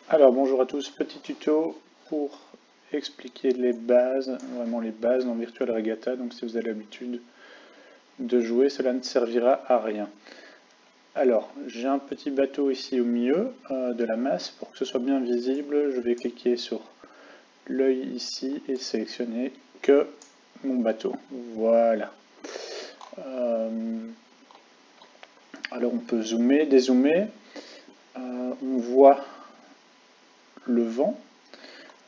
Alors bonjour à tous, petit tuto pour expliquer les bases, vraiment les bases dans Virtual Regatta. Donc si vous avez l'habitude de jouer, cela ne servira à rien. Alors j'ai un petit bateau ici au milieu de la masse. Pour que ce soit bien visible, je vais cliquer sur l'œil ici et sélectionner que mon bateau. Voilà. Alors on peut zoomer, dézoomer. On voit le vent.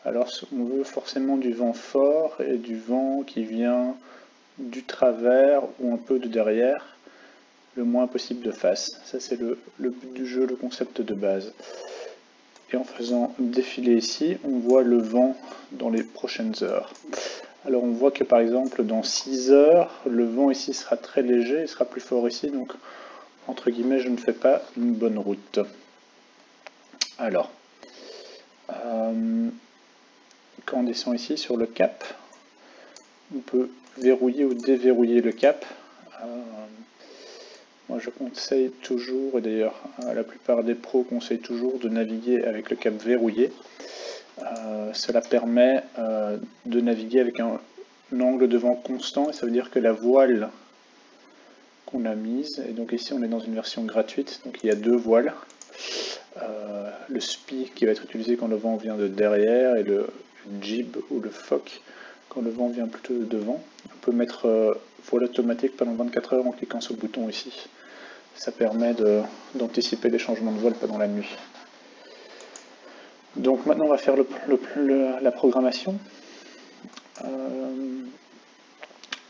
Alors on veut forcément du vent fort et du vent qui vient du travers ou un peu de derrière, le moins possible de face. Ça c'est le but du jeu, le concept de base. Et en faisant défiler ici, on voit le vent dans les prochaines heures. Alors on voit que par exemple dans 6 heures, le vent ici sera très léger, il sera plus fort ici, donc entre guillemets je ne fais pas une bonne route. Alors, quand on descend ici sur le cap, on peut verrouiller ou déverrouiller le cap. Moi je conseille toujours, et d'ailleurs la plupart des pros conseillent toujours de naviguer avec le cap verrouillé. Cela permet de naviguer avec un angle de vent constant, et ça veut dire que la voile qu'on a mise, et donc ici on est dans une version gratuite, donc il y a deux voiles. Le SPI qui va être utilisé quand le vent vient de derrière, et le jib ou le foc quand le vent vient plutôt de devant. On peut mettre voile automatique pendant 24 heures en cliquant sur le bouton ici. Ça permet d'anticiper les changements de voile pendant la nuit. Donc maintenant on va faire la programmation.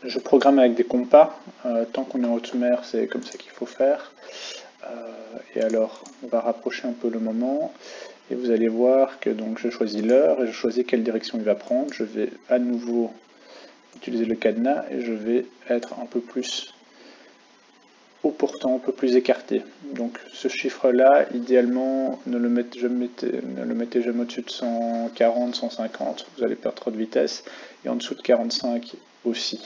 Je programme avec des compas. Tant qu'on est en haute mer, c'est comme ça qu'il faut faire. Et alors, on va rapprocher un peu le moment. Et vous allez voir que donc je choisis l'heure et je choisis quelle direction il va prendre. Je vais à nouveau utiliser le cadenas et je vais être un peu plus au portant, un peu plus écarté. Donc ce chiffre-là, idéalement, ne le mettez jamais au-dessus de 140, 150. Vous allez perdre trop de vitesse. Et en dessous de 45 aussi.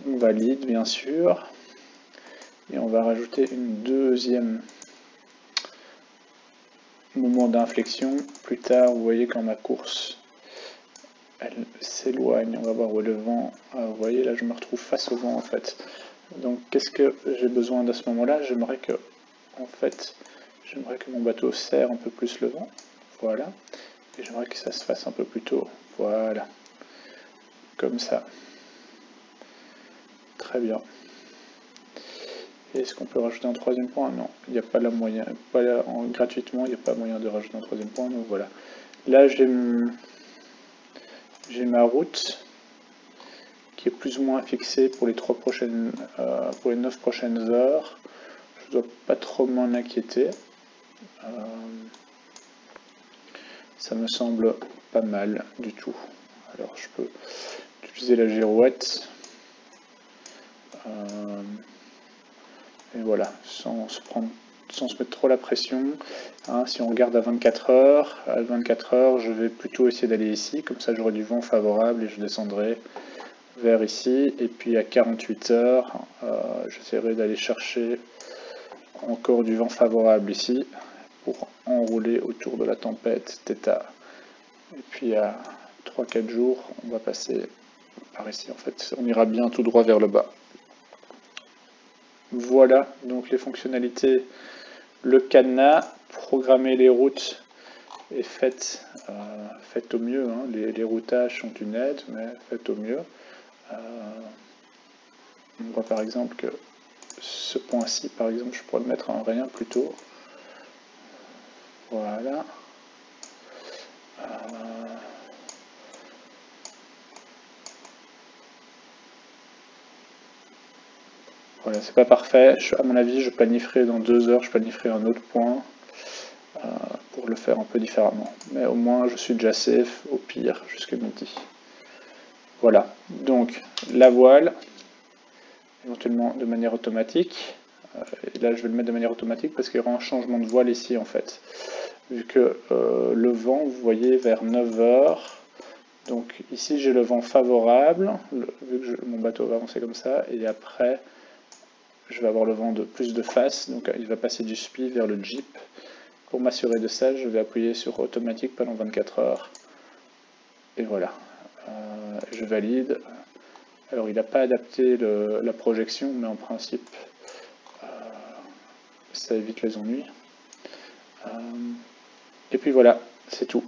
On valide, bien sûr. Et on va rajouter une deuxième moment d'inflexion. Plus tard, vous voyez quand ma course elle s'éloigne, on va voir où est le vent. Vous voyez, là je me retrouve face au vent en fait. Donc qu'est-ce que j'ai besoin à ce moment-là? J'aimerais que mon bateau serre un peu plus le vent. Voilà. Et j'aimerais que ça se fasse un peu plus tôt. Voilà. Comme ça. Très bien. Est-ce qu'on peut rajouter un troisième point? Non, il n'y a pas la moyen. Gratuitement, il n'y a pas moyen de rajouter un troisième point. Donc voilà. Là, j'ai ma route qui est plus ou moins fixée pour les 9 prochaines heures. Je ne dois pas trop m'en inquiéter. Ça me semble pas mal du tout. Alors je peux utiliser la girouette. Et voilà, sans se mettre trop la pression. Si on regarde à 24 heures, je vais plutôt essayer d'aller ici, comme ça j'aurai du vent favorable et je descendrai vers ici. Et puis à 48 heures, j'essaierai d'aller chercher encore du vent favorable ici pour enrouler autour de la tempête θ. Et puis à 3-4 jours, on va passer par ici. En fait, on ira bien tout droit vers le bas. Voilà donc les fonctionnalités. Le cadenas, programmer les routes et faites au mieux. Les routages sont une aide, mais faites au mieux. On voit par exemple que ce point-ci, par exemple, je pourrais le mettre en rien plutôt. Voilà. Voilà, c'est pas parfait. À mon avis, je planifierai dans 2 heures, je planifierai un autre point pour le faire un peu différemment. Mais au moins, je suis déjà safe, au pire, jusqu'à midi. Voilà, donc la voile, éventuellement de manière automatique. Et là, je vais le mettre de manière automatique parce qu'il y aura un changement de voile ici, en fait. Vu que le vent, vous voyez, vers 9 heures. Donc ici, j'ai le vent favorable, vu que mon bateau va avancer comme ça. Et après, je vais avoir le vent de plus de face, donc il va passer du SPI vers le Jeep. Pour m'assurer de ça, je vais appuyer sur automatique pendant 24 heures. Et voilà. Je valide. Alors il n'a pas adapté la projection, mais en principe, ça évite les ennuis. Et puis voilà, c'est tout.